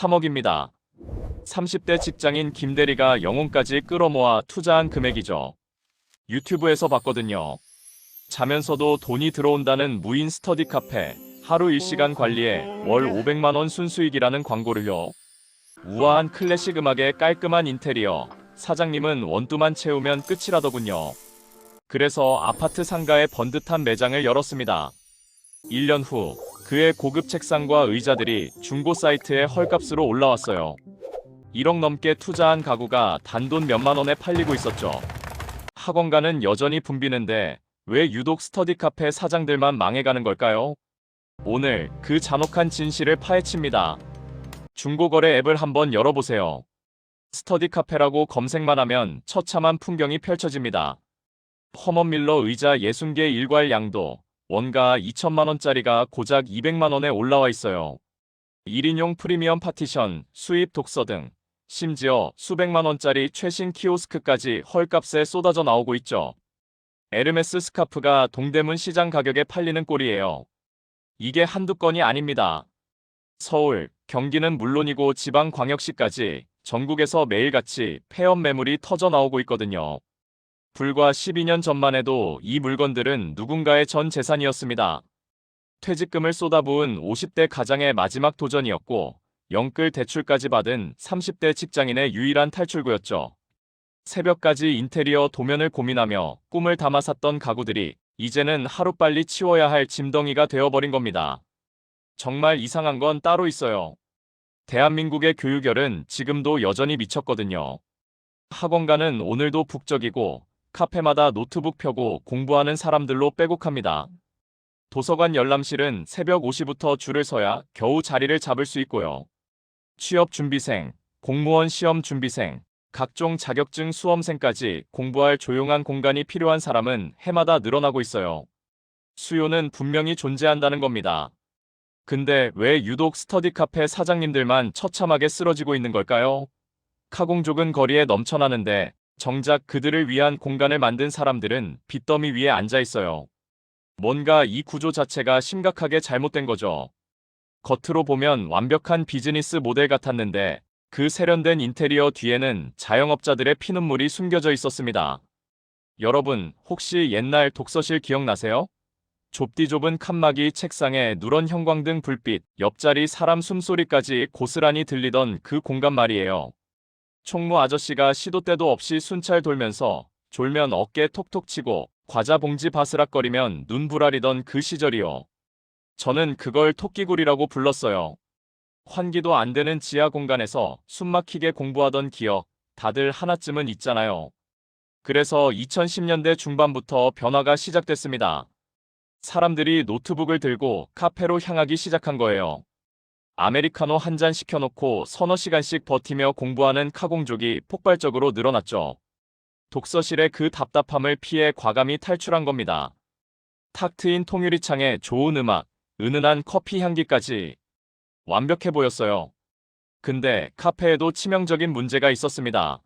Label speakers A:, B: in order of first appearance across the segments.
A: 3억입니다. 30대 직장인 김대리가 영혼까지 끌어모아 투자한 금액이죠. 유튜브에서 봤거든요. 자면서도 돈이 들어온다는 무인 스터디 카페, 하루 1시간 관리에 월 500만 원 순수익이라는 광고를요. 우아한 클래식 음악에 깔끔한 인테리어, 사장님은 원두만 채우면 끝이라더군요. 그래서 아파트 상가에 번듯한 매장을 열었습니다. 1년 후 그의 고급 책상과 의자들이 중고 사이트에 헐값으로 올라왔어요. 1억 넘게 투자한 가구가 단돈 몇만 원에 팔리고 있었죠. 학원가는 여전히 붐비는데 왜 유독 스터디 카페 사장들만 망해가는 걸까요? 오늘 그 잔혹한 진실을 파헤칩니다. 중고거래 앱을 한번 열어보세요. 스터디 카페라고 검색만 하면 처참한 풍경이 펼쳐집니다. 허먼밀러 의자 60개 일괄 양도, 원가 2천만 원짜리가 고작 200만 원에 올라와 있어요. 1인용 프리미엄 파티션, 수입 독서 등 심지어 수백만 원짜리 최신 키오스크까지 헐값에 쏟아져 나오고 있죠. 에르메스 스카프가 동대문 시장 가격에 팔리는 꼴이에요. 이게 한두 건이 아닙니다. 서울, 경기는 물론이고 지방광역시까지 전국에서 매일같이 폐업 매물이 터져 나오고 있거든요. 불과 12년 전만 해도 이 물건들은 누군가의 전 재산이었습니다. 퇴직금을 쏟아부은 50대 가장의 마지막 도전이었고 영끌 대출까지 받은 30대 직장인의 유일한 탈출구였죠. 새벽까지 인테리어 도면을 고민하며 꿈을 담아 샀던 가구들이 이제는 하루빨리 치워야 할 짐덩이가 되어버린 겁니다. 정말 이상한 건 따로 있어요. 대한민국의 교육열은 지금도 여전히 미쳤거든요. 학원가는 오늘도 북적이고 카페마다 노트북 펴고 공부하는 사람들로 빼곡합니다. 도서관 열람실은 새벽 5시부터 줄을 서야 겨우 자리를 잡을 수 있고요. 취업 준비생, 공무원 시험 준비생, 각종 자격증 수험생까지 공부할 조용한 공간이 필요한 사람은 해마다 늘어나고 있어요. 수요는 분명히 존재한다는 겁니다. 근데 왜 유독 스터디 카페 사장님들만 처참하게 쓰러지고 있는 걸까요? 카공족은 거리에 넘쳐나는데 정작 그들을 위한 공간을 만든 사람들은 빚더미 위에 앉아 있어요. 뭔가 이 구조 자체가 심각하게 잘못된 거죠. 겉으로 보면 완벽한 비즈니스 모델 같았는데 그 세련된 인테리어 뒤에는 자영업자들의 피눈물이 숨겨져 있었습니다. 여러분, 혹시 옛날 독서실 기억나세요? 좁디 좁은 칸막이 책상에 누런 형광등 불빛, 옆자리 사람 숨소리까지 고스란히 들리던 그 공간 말이에요. 총무 아저씨가 시도 때도 없이 순찰 돌면서 졸면 어깨 톡톡 치고 과자 봉지 바스락거리면 눈 부라리던 그 시절이요. 저는 그걸 토끼굴이라고 불렀어요. 환기도 안 되는 지하 공간에서 숨막히게 공부하던 기억, 다들 하나쯤은 있잖아요. 그래서 2010년대 중반부터 변화가 시작됐습니다. 사람들이 노트북을 들고 카페로 향하기 시작한 거예요. 아메리카노 한 잔 시켜놓고 서너 시간씩 버티며 공부하는 카공족이 폭발적으로 늘어났죠. 독서실의 그 답답함을 피해 과감히 탈출한 겁니다. 탁 트인 통유리창에 좋은 음악, 은은한 커피 향기까지 완벽해 보였어요. 근데 카페에도 치명적인 문제가 있었습니다.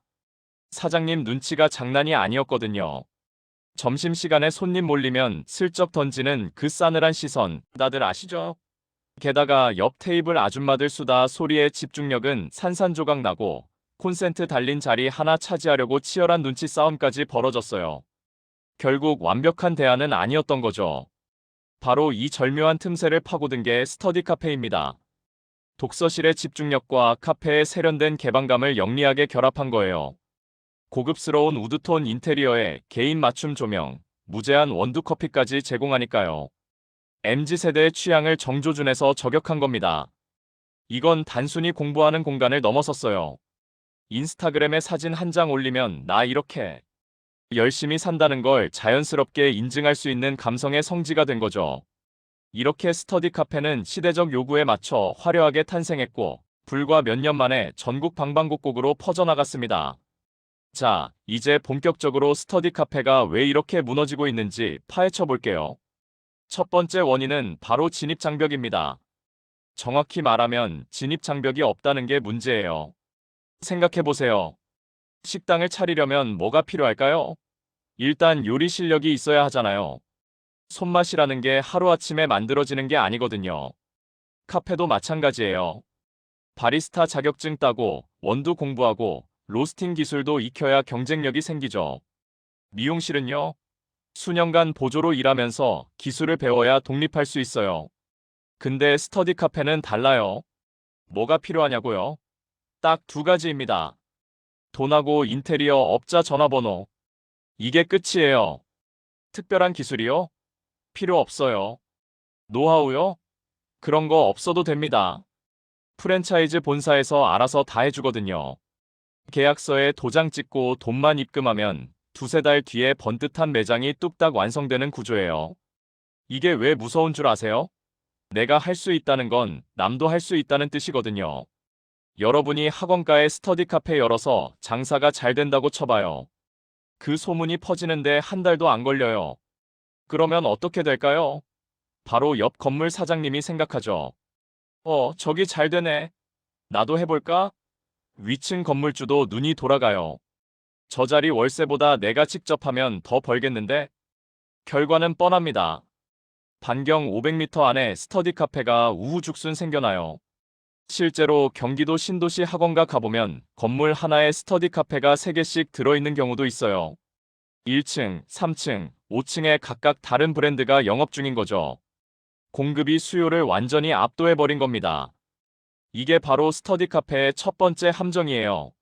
A: 사장님 눈치가 장난이 아니었거든요. 점심시간에 손님 몰리면 슬쩍 던지는 그 싸늘한 시선, 다들 아시죠? 게다가 옆 테이블 아줌마들 수다 소리에 집중력은 산산조각 나고 콘센트 달린 자리 하나 차지하려고 치열한 눈치 싸움까지 벌어졌어요. 결국 완벽한 대안은 아니었던 거죠. 바로 이 절묘한 틈새를 파고든 게 스터디 카페입니다. 독서실의 집중력과 카페의 세련된 개방감을 영리하게 결합한 거예요. 고급스러운 우드톤 인테리어에 개인 맞춤 조명, 무제한 원두커피까지 제공하니까요. MZ세대의 취향을 정조준해서 저격한 겁니다. 이건 단순히 공부하는 공간을 넘어섰어요. 인스타그램에 사진 한 장 올리면 나 이렇게 열심히 산다는 걸 자연스럽게 인증할 수 있는 감성의 성지가 된 거죠. 이렇게 스터디 카페는 시대적 요구에 맞춰 화려하게 탄생했고 불과 몇 년 만에 전국 방방곡곡으로 퍼져나갔습니다. 자, 이제 본격적으로 스터디 카페가 왜 이렇게 무너지고 있는지 파헤쳐 볼게요. 첫 번째 원인은 바로 진입장벽입니다. 정확히 말하면 진입장벽이 없다는 게 문제예요. 생각해보세요. 식당을 차리려면 뭐가 필요할까요? 일단 요리 실력이 있어야 하잖아요. 손맛이라는 게 하루아침에 만들어지는 게 아니거든요. 카페도 마찬가지예요. 바리스타 자격증 따고 원두 공부하고 로스팅 기술도 익혀야 경쟁력이 생기죠. 미용실은요? 수년간 보조로 일하면서 기술을 배워야 독립할 수 있어요. 근데 스터디 카페는 달라요. 뭐가 필요하냐고요? 딱 두 가지입니다. 돈하고 인테리어 업자 전화번호. 이게 끝이에요. 특별한 기술이요? 필요 없어요. 노하우요? 그런 거 없어도 됩니다. 프랜차이즈 본사에서 알아서 다 해주거든요. 계약서에 도장 찍고 돈만 입금하면 두세 달 뒤에 번듯한 매장이 뚝딱 완성되는 구조예요. 이게 왜 무서운 줄 아세요? 내가 할 수 있다는 건 남도 할 수 있다는 뜻이거든요. 여러분이 학원가에 스터디 카페 열어서 장사가 잘 된다고 쳐봐요. 그 소문이 퍼지는데 한 달도 안 걸려요. 그러면 어떻게 될까요? 바로 옆 건물 사장님이 생각하죠. 저기 잘 되네. 나도 해볼까? 위층 건물주도 눈이 돌아가요. 저 자리 월세보다 내가 직접 하면 더 벌겠는데? 결과는 뻔합니다. 반경 500m 안에 스터디 카페가 우후죽순 생겨나요. 실제로 경기도 신도시 학원가 가보면 건물 하나에 스터디 카페가 3개씩 들어있는 경우도 있어요. 1층, 3층, 5층에 각각 다른 브랜드가 영업 중인 거죠. 공급이 수요를 완전히 압도해버린 겁니다. 이게 바로 스터디 카페의 첫 번째 함정이에요.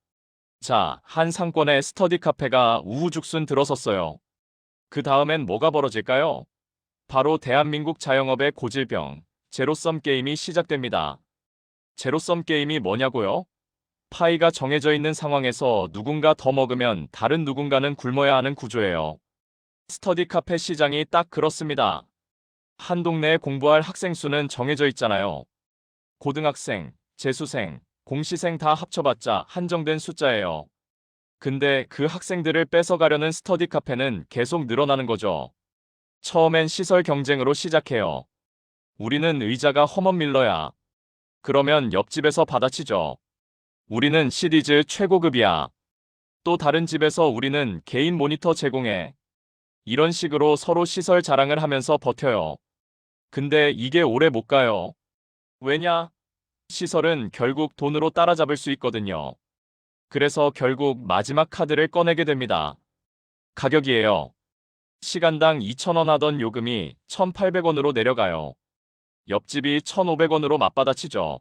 A: 자, 한 상권에 스터디 카페가 우후죽순 들어섰어요. 그 다음엔 뭐가 벌어질까요? 바로 대한민국 자영업의 고질병, 제로섬 게임이 시작됩니다. 제로섬 게임이 뭐냐고요? 파이가 정해져 있는 상황에서 누군가 더 먹으면 다른 누군가는 굶어야 하는 구조예요. 스터디 카페 시장이 딱 그렇습니다. 한 동네에 공부할 학생 수는 정해져 있잖아요. 고등학생, 재수생, 공시생 다 합쳐봤자 한정된 숫자예요. 근데 그 학생들을 뺏어가려는 스터디 카페는 계속 늘어나는 거죠. 처음엔 시설 경쟁으로 시작해요. 우리는 의자가 허먼밀러야. 그러면 옆집에서 받아치죠. 우리는 시리즈 최고급이야. 또 다른 집에서 우리는 개인 모니터 제공해. 이런 식으로 서로 시설 자랑을 하면서 버텨요. 근데 이게 오래 못 가요. 왜냐? 시설은 결국 돈으로 따라잡을 수 있거든요. 그래서 결국 마지막 카드를 꺼내게 됩니다. 가격이에요. 시간당 2,000원 하던 요금이 1,800원으로 내려가요. 옆집이 1,500원으로 맞받아치죠.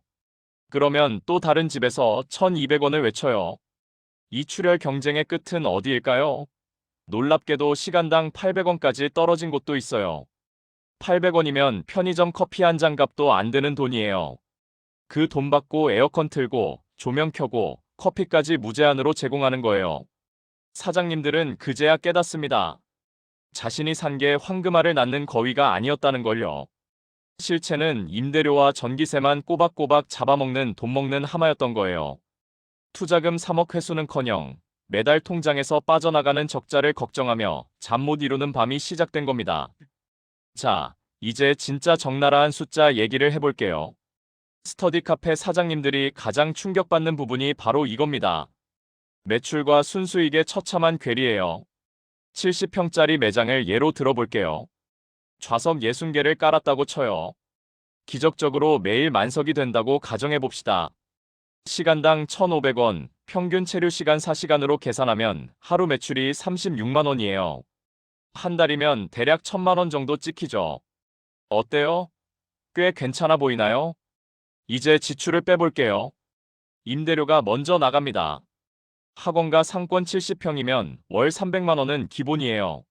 A: 그러면 또 다른 집에서 1,200원을 외쳐요. 이 출혈 경쟁의 끝은 어디일까요? 놀랍게도 시간당 800원까지 떨어진 곳도 있어요. 800원이면 편의점 커피 한 잔 값도 안 되는 돈이에요. 그 돈 받고 에어컨 틀고 조명 켜고 커피까지 무제한으로 제공하는 거예요. 사장님들은 그제야 깨닫습니다. 자신이 산 게 황금알을 낳는 거위가 아니었다는 걸요. 실체는 임대료와 전기세만 꼬박꼬박 잡아먹는 돈 먹는 하마였던 거예요. 투자금 3억 회수는커녕 매달 통장에서 빠져나가는 적자를 걱정하며 잠 못 이루는 밤이 시작된 겁니다. 자, 이제 진짜 적나라한 숫자 얘기를 해볼게요. 스터디 카페 사장님들이 가장 충격받는 부분이 바로 이겁니다. 매출과 순수익의 처참한 괴리예요. 70평짜리 매장을 예로 들어볼게요. 좌석 60개를 깔았다고 쳐요. 기적적으로 매일 만석이 된다고 가정해봅시다. 시간당 1,500원, 평균 체류 시간 4시간으로 계산하면 하루 매출이 36만 원이에요. 한 달이면 대략 1,000만 원 정도 찍히죠. 어때요? 꽤 괜찮아 보이나요? 이제 지출을 빼볼게요. 임대료가 먼저 나갑니다. 학원가 상권 70평이면 월 300만 원은 기본이에요.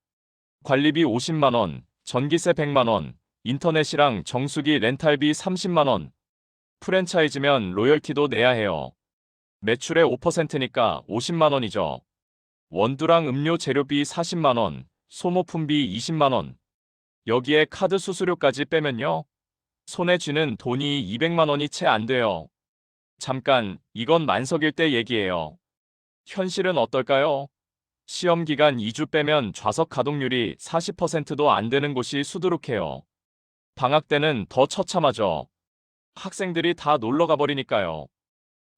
A: 관리비 50만 원, 전기세 100만 원, 인터넷이랑 정수기 렌탈비 30만 원. 프랜차이즈면 로열티도 내야 해요. 매출의 5%니까 50만 원이죠. 원두랑 음료 재료비 40만 원, 소모품비 20만 원. 여기에 카드 수수료까지 빼면요. 손에 쥐는 돈이 200만 원이 채 안 돼요. 잠깐, 이건 만석일 때 얘기예요. 현실은 어떨까요? 시험 기간 2주 빼면 좌석 가동률이 40%도 안 되는 곳이 수두룩해요. 방학 때는 더 처참하죠. 학생들이 다 놀러 가버리니까요.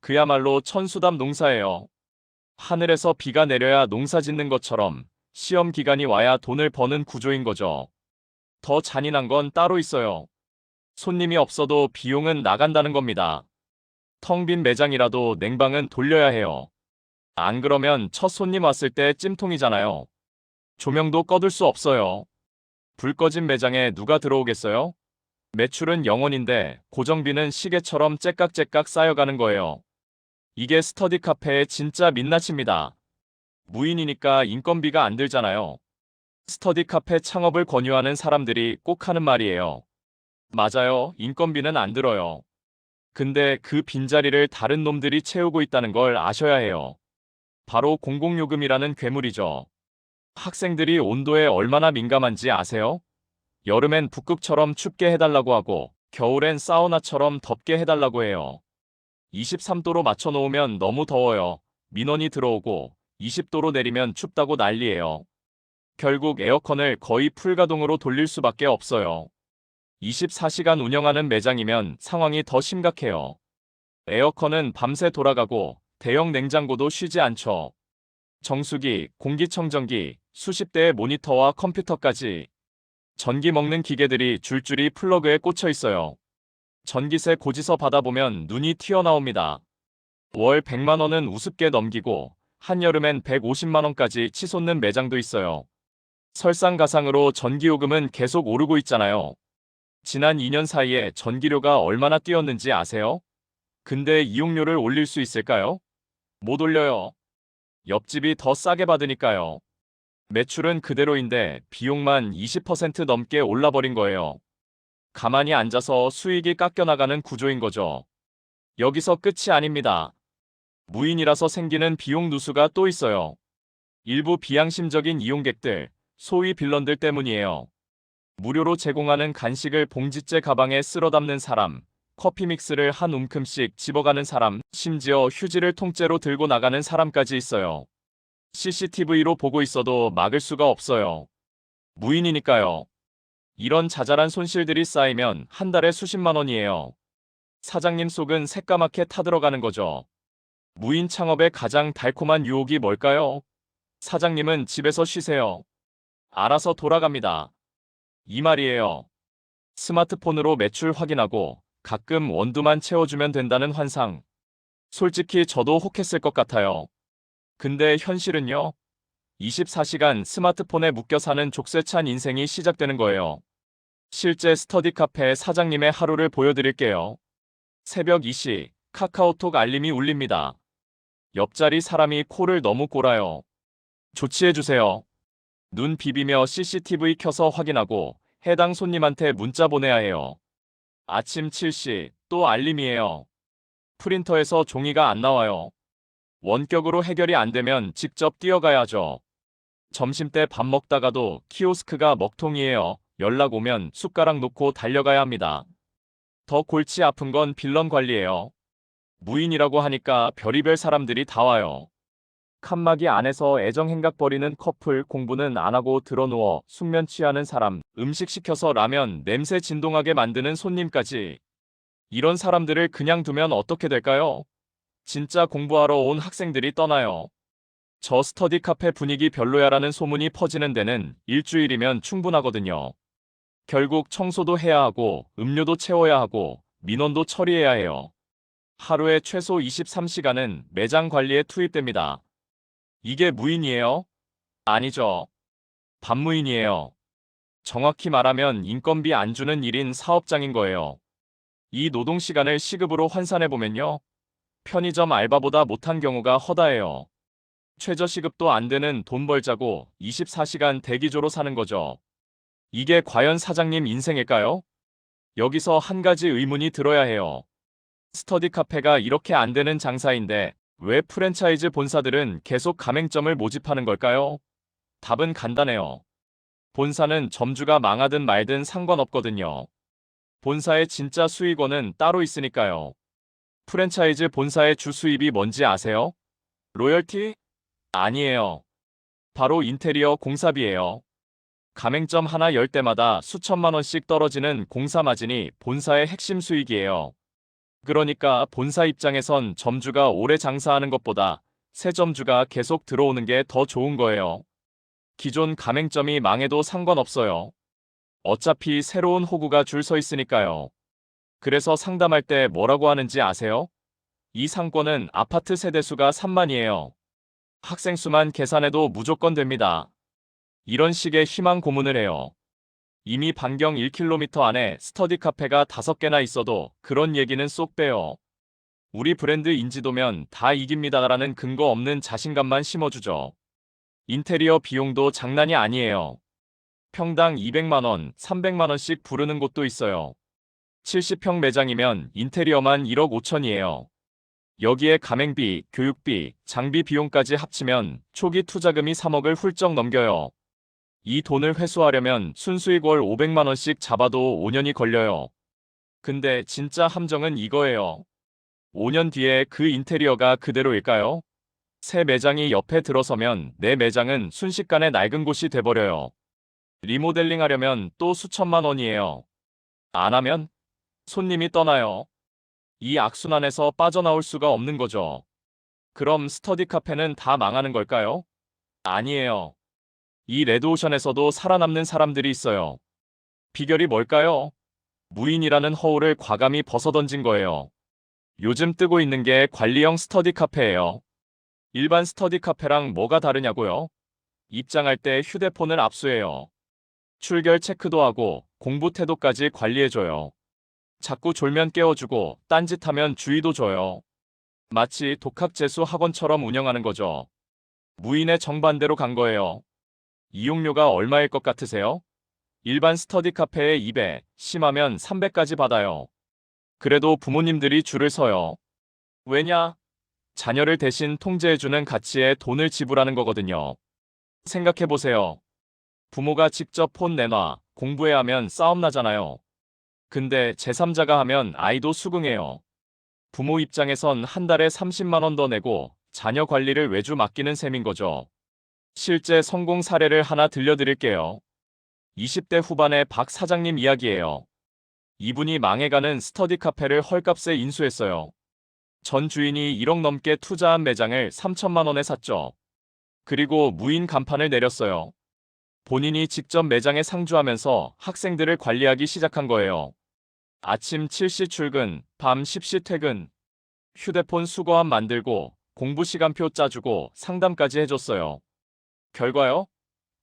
A: 그야말로 천수담 농사예요. 하늘에서 비가 내려야 농사 짓는 것처럼 시험 기간이 와야 돈을 버는 구조인 거죠. 더 잔인한 건 따로 있어요. 손님이 없어도 비용은 나간다는 겁니다. 텅 빈 매장이라도 냉방은 돌려야 해요. 안 그러면 첫 손님 왔을 때 찜통이잖아요. 조명도 꺼둘 수 없어요. 불 꺼진 매장에 누가 들어오겠어요? 매출은 0원인데 고정비는 시계처럼 째깍째깍 쌓여가는 거예요. 이게 스터디 카페의 진짜 민낯입니다. 무인이니까 인건비가 안 들잖아요. 스터디 카페 창업을 권유하는 사람들이 꼭 하는 말이에요. 맞아요. 인건비는 안 들어요. 근데 그 빈자리를 다른 놈들이 채우고 있다는 걸 아셔야 해요. 바로 공공요금이라는 괴물이죠. 학생들이 온도에 얼마나 민감한지 아세요? 여름엔 북극처럼 춥게 해달라고 하고 겨울엔 사우나처럼 덥게 해달라고 해요. 23도로 맞춰놓으면 너무 더워요. 민원이 들어오고 20도로 내리면 춥다고 난리예요. 결국 에어컨을 거의 풀가동으로 돌릴 수밖에 없어요. 24시간 운영하는 매장이면 상황이 더 심각해요. 에어컨은 밤새 돌아가고 대형 냉장고도 쉬지 않죠. 정수기, 공기청정기, 수십 대의 모니터와 컴퓨터까지 전기 먹는 기계들이 줄줄이 플러그에 꽂혀 있어요. 전기세 고지서 받아보면 눈이 튀어나옵니다. 월 100만 원은 우습게 넘기고 한여름엔 150만 원까지 치솟는 매장도 있어요. 설상가상으로 전기요금은 계속 오르고 있잖아요. 지난 2년 사이에 전기료가 얼마나 뛰었는지 아세요? 근데 이용료를 올릴 수 있을까요? 못 올려요. 옆집이 더 싸게 받으니까요. 매출은 그대로인데 비용만 20% 넘게 올라버린 거예요. 가만히 앉아서 수익이 깎여나가는 구조인 거죠. 여기서 끝이 아닙니다. 무인이라서 생기는 비용 누수가 또 있어요. 일부 비양심적인 이용객들, 소위 빌런들 때문이에요. 무료로 제공하는 간식을 봉지째 가방에 쓸어 담는 사람, 커피 믹스를 한 움큼씩 집어가는 사람, 심지어 휴지를 통째로 들고 나가는 사람까지 있어요. CCTV로 보고 있어도 막을 수가 없어요. 무인이니까요. 이런 자잘한 손실들이 쌓이면 한 달에 수십만 원이에요. 사장님 속은 새까맣게 타들어가는 거죠. 무인 창업의 가장 달콤한 유혹이 뭘까요? 사장님은 집에서 쉬세요. 알아서 돌아갑니다. 이 말이에요. 스마트폰으로 매출 확인하고 가끔 원두만 채워주면 된다는 환상. 솔직히 저도 혹했을 것 같아요. 근데 현실은요? 24시간 스마트폰에 묶여 사는 족쇄찬 인생이 시작되는 거예요. 실제 스터디 카페 사장님의 하루를 보여드릴게요. 새벽 2시 카카오톡 알림이 울립니다. 옆자리 사람이 코를 너무 골아요. 조치해주세요. 눈 비비며 CCTV 켜서 확인하고 해당 손님한테 문자 보내야 해요. 아침 7시 또 알림이에요. 프린터에서 종이가 안 나와요. 원격으로 해결이 안 되면 직접 뛰어가야죠. 점심때 밥 먹다가도 키오스크가 먹통이에요. 연락 오면 숟가락 놓고 달려가야 합니다. 더 골치 아픈 건 빌런 관리예요. 무인이라고 하니까 별의별 사람들이 다 와요. 칸막이 안에서 애정행각 벌이는 커플, 공부는 안 하고 드러누워 숙면 취하는 사람, 음식 시켜서 라면 냄새 진동하게 만드는 손님까지. 이런 사람들을 그냥 두면 어떻게 될까요? 진짜 공부하러 온 학생들이 떠나요. 저 스터디 카페 분위기 별로야라는 소문이 퍼지는 데는 일주일이면 충분하거든요. 결국 청소도 해야 하고 음료도 채워야 하고 민원도 처리해야 해요. 하루에 최소 23시간은 매장 관리에 투입됩니다. 이게 무인이에요? 아니죠. 반무인이에요. 정확히 말하면 인건비 안 주는 1인 사업장인 거예요. 이 노동시간을 시급으로 환산해보면요. 편의점 알바보다 못한 경우가 허다해요. 최저시급도 안 되는 돈 벌자고 24시간 대기조로 사는 거죠. 이게 과연 사장님 인생일까요? 여기서 한 가지 의문이 들어야 해요. 스터디 카페가 이렇게 안 되는 장사인데 왜 프랜차이즈 본사들은 계속 가맹점을 모집하는 걸까요? 답은 간단해요. 본사는 점주가 망하든 말든 상관없거든요. 본사의 진짜 수익원은 따로 있으니까요. 프랜차이즈 본사의 주 수입이 뭔지 아세요? 로열티? 아니에요. 바로 인테리어 공사비예요. 가맹점 하나 열 때마다 수천만 원씩 떨어지는 공사 마진이 본사의 핵심 수익이에요. 그러니까 본사 입장에선 점주가 오래 장사하는 것보다 새 점주가 계속 들어오는 게 더 좋은 거예요. 기존 가맹점이 망해도 상관없어요. 어차피 새로운 호구가 줄 서 있으니까요. 그래서 상담할 때 뭐라고 하는지 아세요? 이 상권은 아파트 세대수가 3만이에요. 학생 수만 계산해도 무조건 됩니다. 이런 식의 희망 고문을 해요. 이미 반경 1km 안에 스터디 카페가 5개나 있어도 그런 얘기는 쏙 빼요. 우리 브랜드 인지도면 다 이깁니다라는 근거 없는 자신감만 심어주죠. 인테리어 비용도 장난이 아니에요. 평당 200만 원, 300만 원씩 부르는 곳도 있어요. 70평 매장이면 인테리어만 1억 5천이에요. 여기에 가맹비, 교육비, 장비 비용까지 합치면 초기 투자금이 3억을 훌쩍 넘겨요. 이 돈을 회수하려면 순수익 월 500만 원씩 잡아도 5년이 걸려요. 근데 진짜 함정은 이거예요. 5년 뒤에 그 인테리어가 그대로일까요? 새 매장이 옆에 들어서면 내 매장은 순식간에 낡은 곳이 돼버려요. 리모델링 하려면 또 수천만 원이에요. 안 하면 손님이 떠나요. 이 악순환에서 빠져나올 수가 없는 거죠. 그럼 스터디 카페는 다 망하는 걸까요? 아니에요. 이 레드오션에서도 살아남는 사람들이 있어요. 비결이 뭘까요? 무인이라는 허울을 과감히 벗어던진 거예요. 요즘 뜨고 있는 게 관리형 스터디 카페예요. 일반 스터디 카페랑 뭐가 다르냐고요? 입장할 때 휴대폰을 압수해요. 출결 체크도 하고 공부 태도까지 관리해줘요. 자꾸 졸면 깨워주고 딴짓하면 주의도 줘요. 마치 독학재수 학원처럼 운영하는 거죠. 무인의 정반대로 간 거예요. 이용료가 얼마일 것 같으세요? 일반 스터디 카페의 2배, 심하면 3배까지 받아요. 그래도 부모님들이 줄을 서요. 왜냐? 자녀를 대신 통제해주는 가치에 돈을 지불하는 거거든요. 생각해보세요. 부모가 직접 폰 내놔, 공부해야 하면 싸움 나잖아요. 근데 제3자가 하면 아이도 수긍해요. 부모 입장에선 한 달에 30만 원 더 내고 자녀 관리를 외주 맡기는 셈인 거죠. 실제 성공 사례를 하나 들려드릴게요. 20대 후반의 박 사장님 이야기예요. 이분이 망해가는 스터디 카페를 헐값에 인수했어요. 전 주인이 1억 넘게 투자한 매장을 3천만 원에 샀죠. 그리고 무인 간판을 내렸어요. 본인이 직접 매장에 상주하면서 학생들을 관리하기 시작한 거예요. 아침 7시 출근, 밤 10시 퇴근. 휴대폰 수거함 만들고 공부 시간표 짜주고 상담까지 해줬어요. 결과요?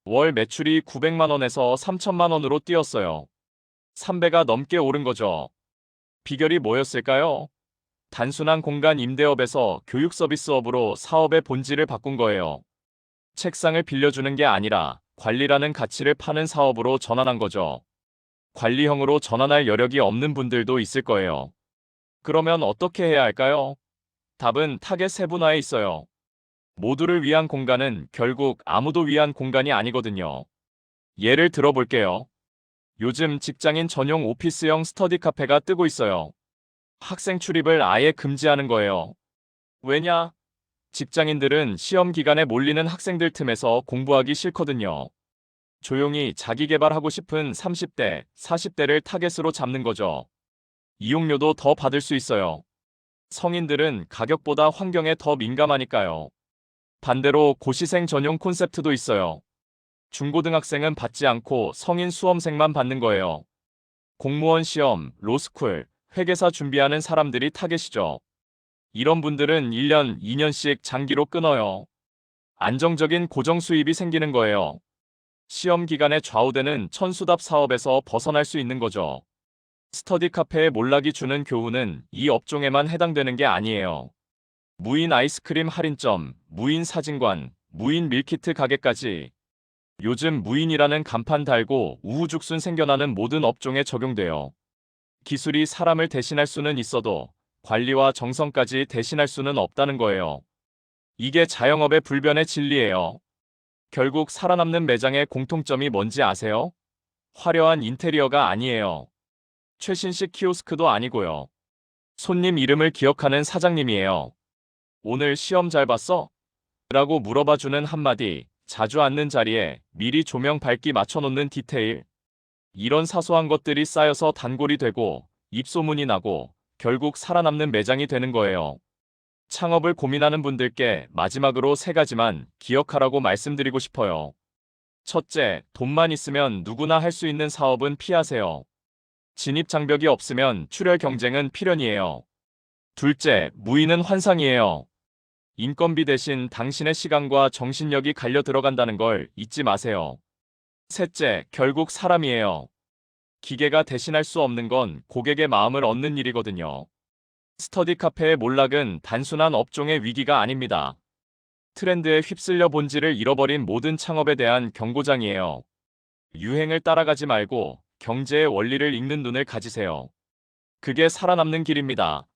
A: 월 매출이 900만 원에서 3천만 원으로 뛰었어요. 3배가 넘게 오른 거죠. 비결이 뭐였을까요? 단순한 공간 임대업에서 교육 서비스업으로 사업의 본질을 바꾼 거예요. 책상을 빌려주는 게 아니라 관리라는 가치를 파는 사업으로 전환한 거죠. 관리형으로 전환할 여력이 없는 분들도 있을 거예요. 그러면 어떻게 해야 할까요? 답은 타겟 세분화에 있어요. 모두를 위한 공간은 결국 아무도 위한 공간이 아니거든요. 예를 들어볼게요. 요즘 직장인 전용 오피스형 스터디 카페가 뜨고 있어요. 학생 출입을 아예 금지하는 거예요. 왜냐? 직장인들은 시험 기간에 몰리는 학생들 틈에서 공부하기 싫거든요. 조용히 자기 개발하고 싶은 30대, 40대를 타겟으로 잡는 거죠. 이용료도 더 받을 수 있어요. 성인들은 가격보다 환경에 더 민감하니까요. 반대로 고시생 전용 콘셉트도 있어요. 중고등학생은 받지 않고 성인 수험생만 받는 거예요. 공무원 시험, 로스쿨, 회계사 준비하는 사람들이 타겟이죠. 이런 분들은 1년, 2년씩 장기로 끊어요. 안정적인 고정 수입이 생기는 거예요. 시험 기간에 좌우되는 천수답 사업에서 벗어날 수 있는 거죠. 스터디 카페의 몰락이 주는 교훈은 이 업종에만 해당되는 게 아니에요. 무인 아이스크림 할인점, 무인 사진관, 무인 밀키트 가게까지 요즘 무인이라는 간판 달고 우후죽순 생겨나는 모든 업종에 적용돼요. 기술이 사람을 대신할 수는 있어도 관리와 정성까지 대신할 수는 없다는 거예요. 이게 자영업의 불변의 진리예요. 결국 살아남는 매장의 공통점이 뭔지 아세요? 화려한 인테리어가 아니에요. 최신식 키오스크도 아니고요. 손님 이름을 기억하는 사장님이에요. 오늘 시험 잘 봤어? 라고 물어봐주는 한마디, 자주 앉는 자리에 미리 조명 밝기 맞춰놓는 디테일. 이런 사소한 것들이 쌓여서 단골이 되고 입소문이 나고 결국 살아남는 매장이 되는 거예요. 창업을 고민하는 분들께 마지막으로 3가지만 기억하라고 말씀드리고 싶어요. 첫째, 돈만 있으면 누구나 할 수 있는 사업은 피하세요. 진입 장벽이 없으면 출혈 경쟁은 필연이에요. 둘째, 무인은 환상이에요. 인건비 대신 당신의 시간과 정신력이 갈려 들어간다는 걸 잊지 마세요. 셋째, 결국 사람이에요. 기계가 대신할 수 없는 건 고객의 마음을 얻는 일이거든요. 스터디 카페의 몰락은 단순한 업종의 위기가 아닙니다. 트렌드에 휩쓸려 본질을 잃어버린 모든 창업에 대한 경고장이에요. 유행을 따라가지 말고 경제의 원리를 읽는 눈을 가지세요. 그게 살아남는 길입니다.